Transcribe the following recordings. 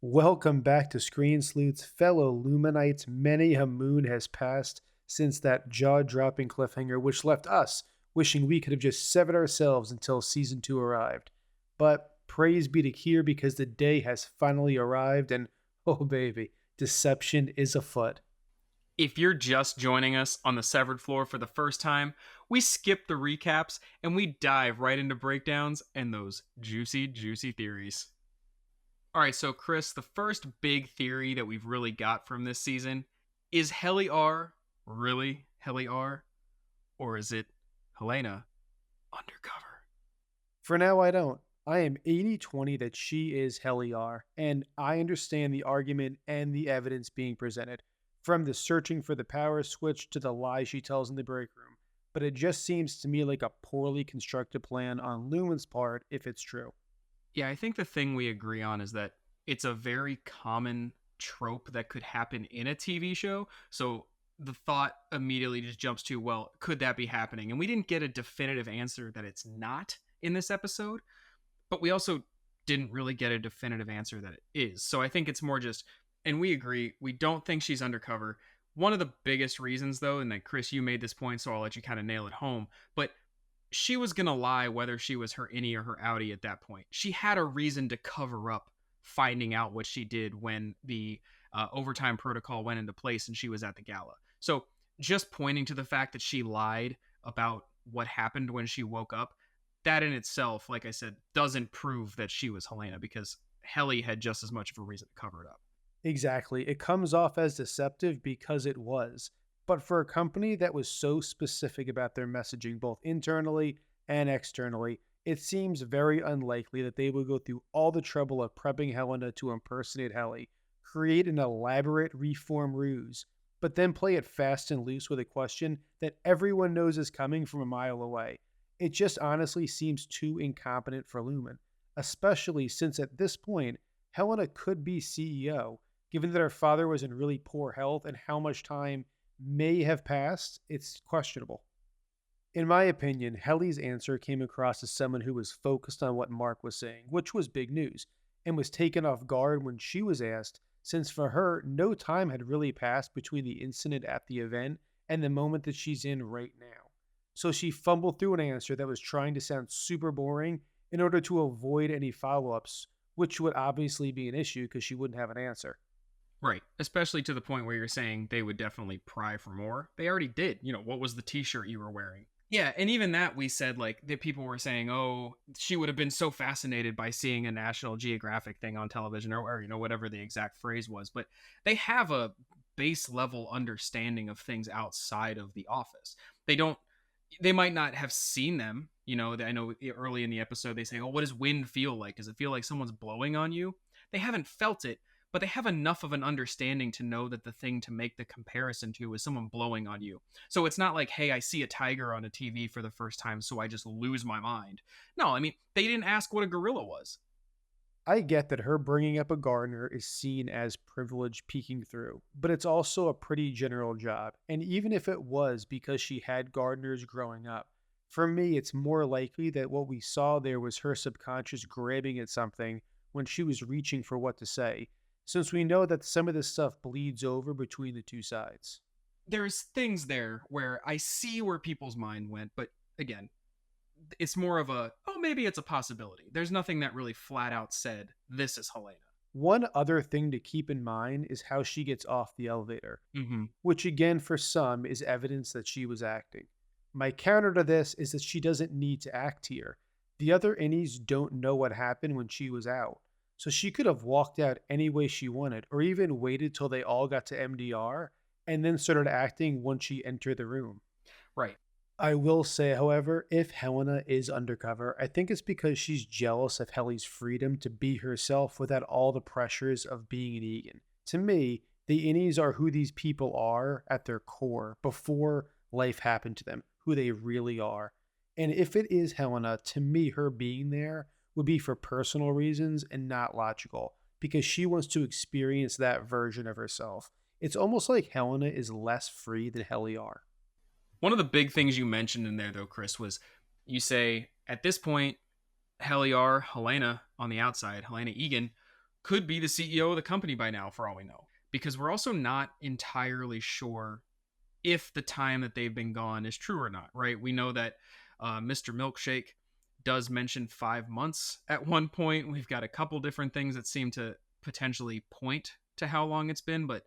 Welcome back to Screen Sleuths, fellow Lumonites. Many a moon has passed since that jaw-dropping cliffhanger, which left us wishing we could have just severed ourselves until season 2 arrived. But praise be to Keir because the day has finally arrived, and oh baby, deception is afoot. If you're just joining us on the Severed Floor for the first time, we skip the recaps and we dive right into breakdowns and those juicy, juicy theories. All right, so Chris, the first big theory that we've really got from this season is Helly R really Helly R? Or is it Helena undercover? For now, I don't. I am 80-20 that she is Heliar, and I understand the argument and the evidence being presented, from the searching for the power switch to the lie she tells in the break room. But it just seems to me like a poorly constructed plan on Lumen's part if it's true. Yeah, I think the thing we agree on is that it's a very common trope that could happen in a TV show. So the thought immediately just jumps to, well, could that be happening? And we didn't get a definitive answer that it's not in this episode, but we also didn't really get a definitive answer that it is. So I think it's more just, and we agree, we don't think she's undercover. One of the biggest reasons, though, and that Chris, you made this point, so I'll let you kind of nail it home, but she was going to lie whether she was her innie or her outie at that point. She had a reason to cover up finding out what she did when the overtime protocol went into place and she was at the gala. So just pointing to the fact that she lied about what happened when she woke up, that in itself, like I said, doesn't prove that she was Helena because Helly had just as much of a reason to cover it up. Exactly. It comes off as deceptive because it was. But for a company that was so specific about their messaging, both internally and externally, it seems very unlikely that they would go through all the trouble of prepping Helena to impersonate Helly, create an elaborate reform ruse, but then play it fast and loose with a question that everyone knows is coming from a mile away. It just honestly seems too incompetent for Lumen, especially since at this point, Helena could be CEO, given that her father was in really poor health and how much time may have passed. It's questionable. In my opinion, Helly's answer came across as someone who was focused on what Mark was saying, which was big news, and was taken off guard when she was asked, since for her, no time had really passed between the incident at the event and the moment that she's in right now. So she fumbled through an answer that was trying to sound super boring in order to avoid any follow ups, which would obviously be an issue because she wouldn't have an answer. Right. Especially to the point where you're saying they would definitely pry for more. They already did. What was the t-shirt you were wearing? Yeah, and even that we said like that people were saying, "Oh, she would have been so fascinated by seeing a National Geographic thing on television or whatever the exact phrase was." But they have a base level understanding of things outside of the office. They don't they might not have seen them, I know early in the episode they say, "Oh, what does wind feel like? Does it feel like someone's blowing on you?" They haven't felt it, but they have enough of an understanding to know that the thing to make the comparison to is someone blowing on you. So it's not like, hey, I see a tiger on a TV for the first time, so I just lose my mind. No, I mean, they didn't ask what a gorilla was. I get that her bringing up a gardener is seen as privilege peeking through, but it's also a pretty general job. And even if it was because she had gardeners growing up, for me, it's more likely that what we saw there was her subconscious grabbing at something when she was reaching for what to say, since we know that some of this stuff bleeds over between the two sides. There's things there where I see where people's mind went, but again, it's more of a, oh, maybe it's a possibility. There's nothing that really flat out said, this is Helena. One other thing to keep in mind is how she gets off the elevator, Mm-hmm. which again for some is evidence that she was acting. My counter to this is that she doesn't need to act here. The other innies don't know what happened when she was out, so she could have walked out any way she wanted, or even waited till they all got to MDR and then started acting once she entered the room. Right. I will say, however, if Helena is undercover, I think it's because she's jealous of Helly's freedom to be herself without all the pressures of being an Egan. To me, the innies are who these people are at their core before life happened to them, who they really are. And if it is Helena, to me, her being there would be for personal reasons and not logical, because she wants to experience that version of herself. It's almost like Helena is less free than Helly are. One of the big things you mentioned in there, though, Chris, was you say at this point, Helena on the outside, Helena Egan could be the CEO of the company by now, for all we know. Because we're also not entirely sure if the time that they've been gone is true or not, right? We know that Mr. Milkshake does mention 5 months at one point. We've got a couple different things that seem to potentially point to how long it's been, but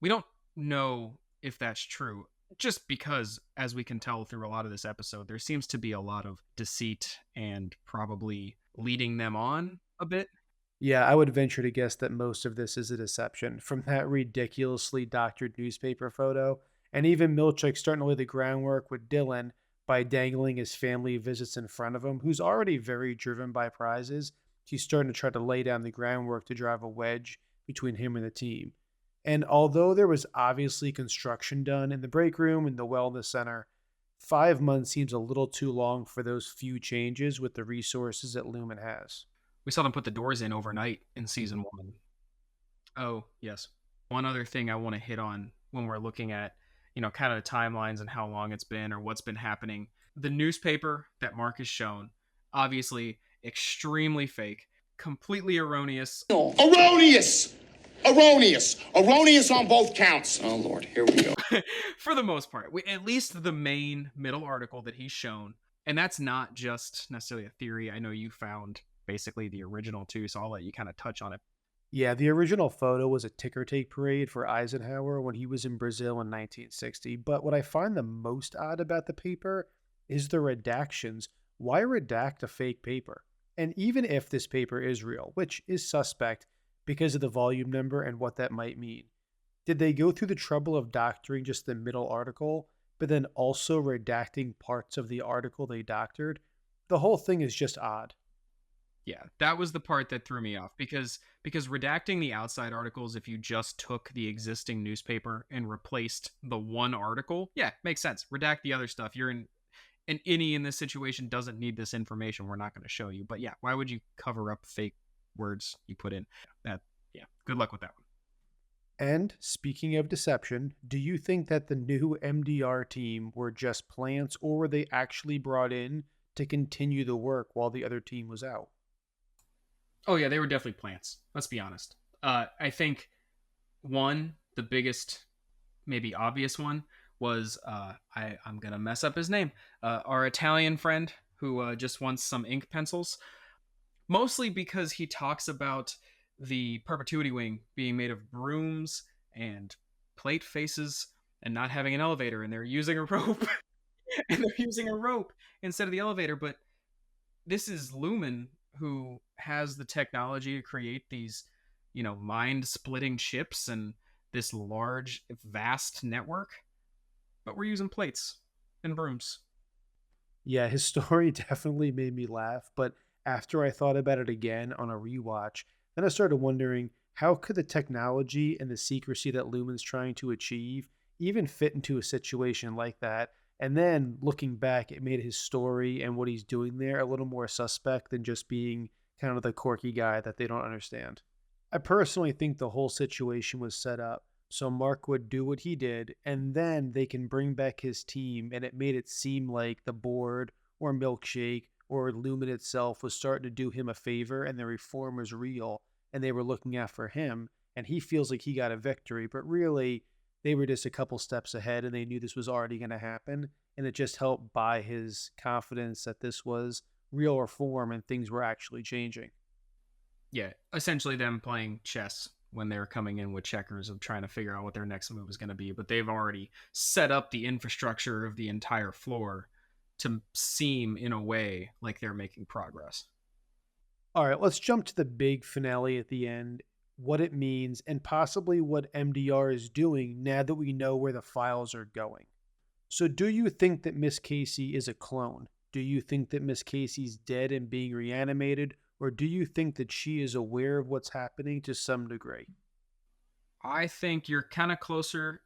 we don't know if that's true. Just because, as we can tell through a lot of this episode, there seems to be a lot of deceit and probably leading them on a bit. Yeah, I would venture to guess that most of this is a deception, from that ridiculously doctored newspaper photo, and even Milchick starting to lay the groundwork with Dylan by dangling his family visits in front of him, who's already very driven by prizes. He's starting to try to lay down the groundwork to drive a wedge between him and the team. And although there was obviously construction done in the break room and the wellness center, 5 months seems a little too long for those few changes with the resources that Lumen has. We saw them put the doors in overnight in season one. Oh, yes. One other thing I want to hit on when we're looking at, kind of the timelines and how long it's been or what's been happening. The newspaper that Mark has shown, obviously extremely fake, completely erroneous. Erroneous! Erroneous! Erroneous on both counts. Oh, Lord, here we go. For the most part, at least the main middle article that he's shown. And that's not just necessarily a theory. I know you found basically the original too, so I'll let you kind of touch on it. Yeah, the original photo was a ticker tape parade for Eisenhower when he was in Brazil in 1960. But what I find the most odd about the paper is the redactions. Why redact a fake paper? And even if this paper is real, which is suspect because of the volume number and what that might mean, did they go through the trouble of doctoring just the middle article, but then also redacting parts of the article they doctored? The whole thing is just odd. Yeah, that was the part that threw me off because redacting the outside articles, if you just took the existing newspaper and replaced the one article, yeah, makes sense. Redact the other stuff. You're in an innie in this situation doesn't need this information. We're not going to show you. But yeah, why would you cover up fake words you put in? That yeah, good luck with that one. And speaking of deception, do you think that the new MDR team were just plants or were they actually brought in to continue the work while the other team was out? Oh yeah, they were definitely plants. Let's be honest. I think the biggest, maybe obvious one was I'm gonna mess up his name. Our Italian friend who just wants some ink pencils, mostly because he talks about the perpetuity wing being made of brooms and plate faces and not having an elevator, and they're using a rope, and they're using a rope instead of the elevator. But this is Lumen who has the technology to create these, mind splitting chips and this large, vast network. But we're using plates and brooms. Yeah, his story definitely made me laugh, but after I thought about it again on a rewatch, then I started wondering how could the technology and the secrecy that Lumen's trying to achieve even fit into a situation like that? And then looking back, it made his story and what he's doing there a little more suspect than just being kind of the quirky guy that they don't understand. I personally think the whole situation was set up so Mark would do what he did, and then they can bring back his team, and it made it seem like the board or Milkshake or Lumen itself was starting to do him a favor, and the reform was real, and they were looking out for him, and he feels like he got a victory, but really, they were just a couple steps ahead, and they knew this was already going to happen, and it just helped buy his confidence that this was real reform and things were actually changing. Yeah, essentially them playing chess when they were coming in with checkers of trying to figure out what their next move is going to be. But they've already set up the infrastructure of the entire floor to seem, in a way, like they're making progress. All right, let's jump to the big finale at the end, what it means, and possibly what MDR is doing now that we know where the files are going. So, do you think that Miss Casey is a clone? Do you think that Miss Casey's dead and being reanimated? Or do you think that she is aware of what's happening to some degree? I think you're kind of closer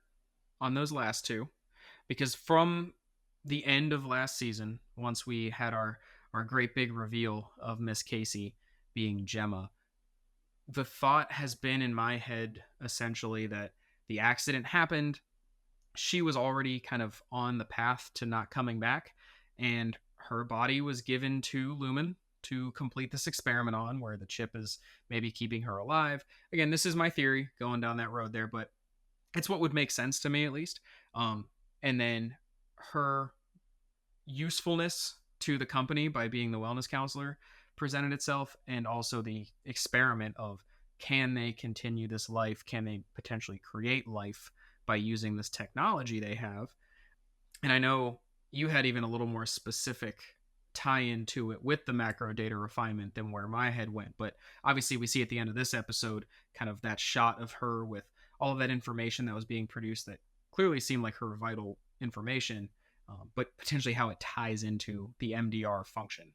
on those last two because from the end of last season, once we had our great big reveal of Miss Casey being Gemma, the thought has been in my head essentially that the accident happened. She was already kind of on the path to not coming back, and her body was given to Lumen to complete this experiment on, where the chip is maybe keeping her alive. Again, this is my theory going down that road there, but it's what would make sense to me at least. And then her usefulness to the company by being the wellness counselor presented itself, and also the experiment of, can they continue this life? Can they potentially create life by using this technology they have? And I know you had even a little more specific tie into it with the macro data refinement than where my head went. But obviously, we see at the end of this episode kind of that shot of her with all of that information that was being produced that clearly seemed like her vital information, but potentially how it ties into the MDR function.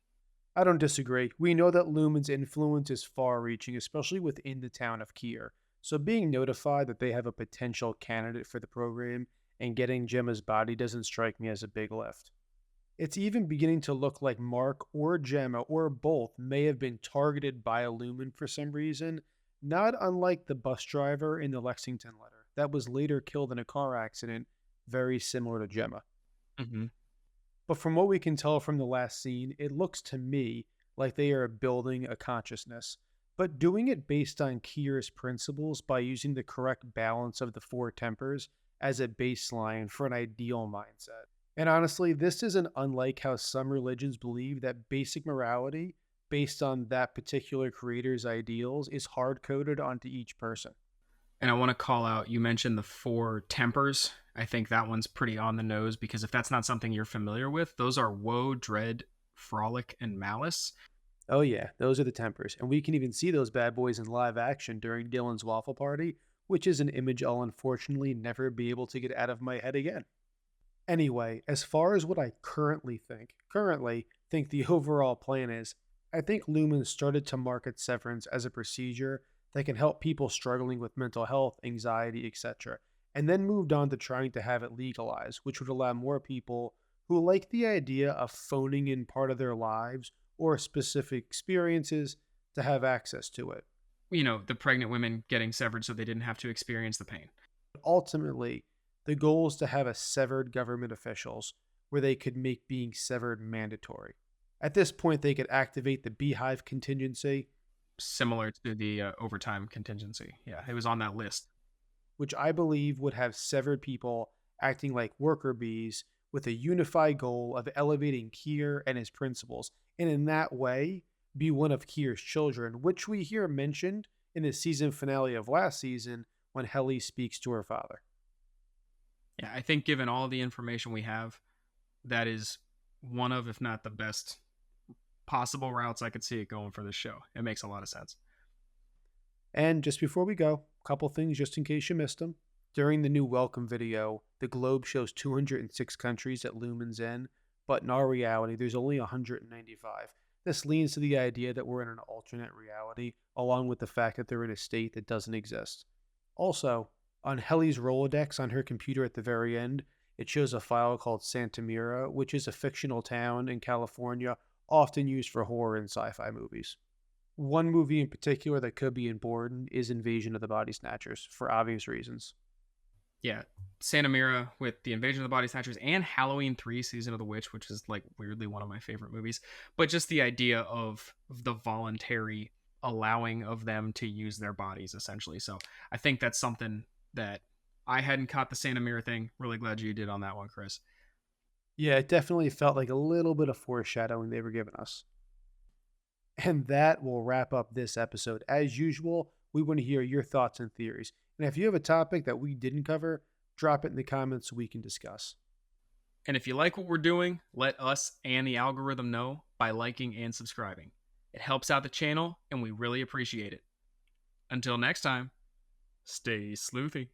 I don't disagree. We know that Lumon's influence is far-reaching, especially within the town of Keir. So being notified that they have a potential candidate for the program and getting Gemma's body doesn't strike me as a big lift. It's even beginning to look like Mark or Gemma or both may have been targeted by a Lumon for some reason, not unlike the bus driver in the Lexington letter that was later killed in a car accident, very similar to Gemma. Mm-hmm. But from what we can tell from the last scene, it looks to me like they are building a consciousness, but doing it based on Keir's principles by using the correct balance of the four tempers as a baseline for an ideal mindset. And honestly, this isn't unlike how some religions believe that basic morality, based on that particular creator's ideals, is hard-coded onto each person. And I want to call out, you mentioned the four tempers. I think that one's pretty on the nose, because if that's not something you're familiar with, those are woe, dread, frolic, and malice. Oh yeah, those are the tempers. And we can even see those bad boys in live action during Dylan's Waffle Party, which is an image I'll unfortunately never be able to get out of my head again. Anyway, as far as what I currently think the overall plan is, I think Lumon started to market Severance as a procedure that can help people struggling with mental health, anxiety, etc., and then moved on to trying to have it legalized, which would allow more people who like the idea of phoning in part of their lives or specific experiences to have access to it. You know, the pregnant women getting severed so they didn't have to experience the pain. Ultimately, the goal is to have a severed government officials where they could make being severed mandatory. At this point, they could activate the beehive contingency, Similar to the overtime contingency. Yeah, it was on that list. which I believe would have severed people acting like worker bees with a unified goal of elevating Keir and his principles, and in that way, be one of Keir's children, which we hear mentioned in the season finale of last season when Helly speaks to her father. Yeah, I think given all the information we have, that is one of, if not the best possible routes I could see it going for this show. It makes a lot of sense. And just before we go, a couple things just in case you missed them. During the new welcome video, the globe shows 206 countries that Lumon's in, but in our reality, there's only 195. This leans to the idea that we're in an alternate reality, along with the fact that they're in a state that doesn't exist. Also, on Helly's Rolodex on her computer at the very end, it shows a file called Santa Mira, which is a fictional town in California often used for horror and sci-fi movies. One movie in particular that could be important is Invasion of the Body Snatchers, for obvious reasons. Yeah, Santa Mira with the Invasion of the Body Snatchers and Halloween 3 Season of the Witch, which is like weirdly one of my favorite movies. But just the idea of the voluntary allowing of them to use their bodies, essentially. So I think that's something that I hadn't caught the Santa Mira thing. Really glad you did on that one, Chris. Yeah, it definitely felt like a little bit of foreshadowing they were giving us. And that will wrap up this episode. As usual, we want to hear your thoughts and theories. And if you have a topic that we didn't cover, drop it in the comments so we can discuss. And if you like what we're doing, let us and the algorithm know by liking and subscribing. It helps out the channel, and we really appreciate it. Until next time, stay sleuthy.